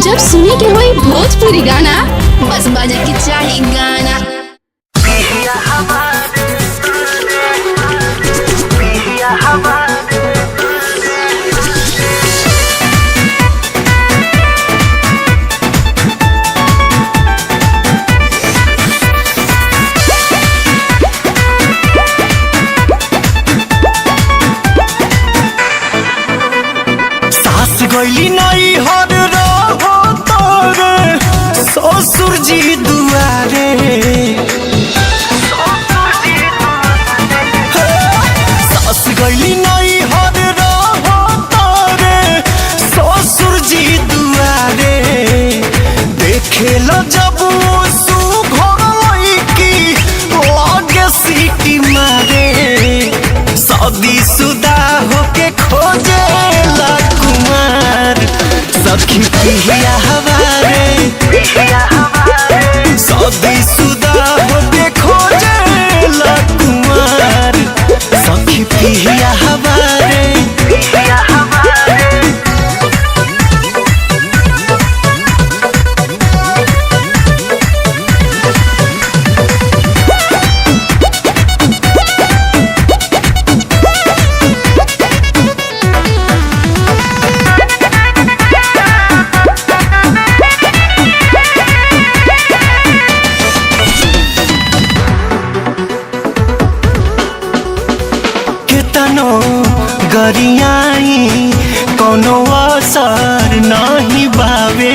जब सुने के होई भोजपुरी गाना बस बजे के चाही गाना। सास गईली नहीं हर रहो तोरे ससुर जी दुआरे। सास गईली नहीं हर रहो तोरे ससुर जी दुआरे। देखे लो जब की लगे सीटी मारे। शादी शुदा होके खोजे सखी पिया हमारे शादी शुदा होके खोजे कुमार। सखी पिया हमारे गरियाई कोनो असर नहीं बावे।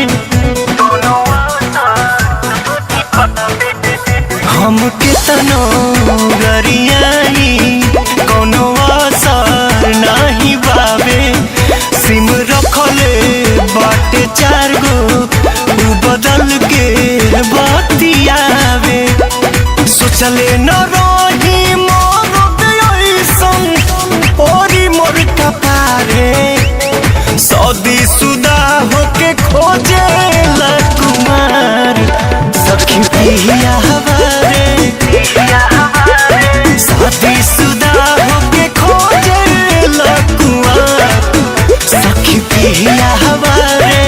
हम कितनो गरियाई कोनो असर नहीं बावे। सिम रखले बाटे 4 गो उ बदल के बतियावे। सोचले न रही शादी शुदा होके खोजे कुमार। सखी पिया हमारे शादी शुदा होके खोजे कुमार। सखी पिया हमारे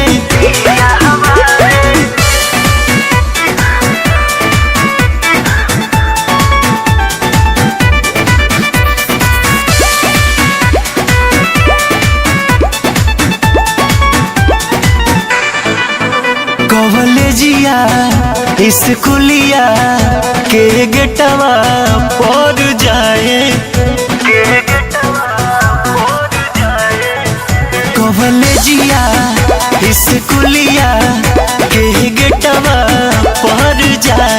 कॉलेजिया स्कूलिया के गेटवा पर जाए। कॉलेजिया स्कूलिया के गेटवा पर जाए।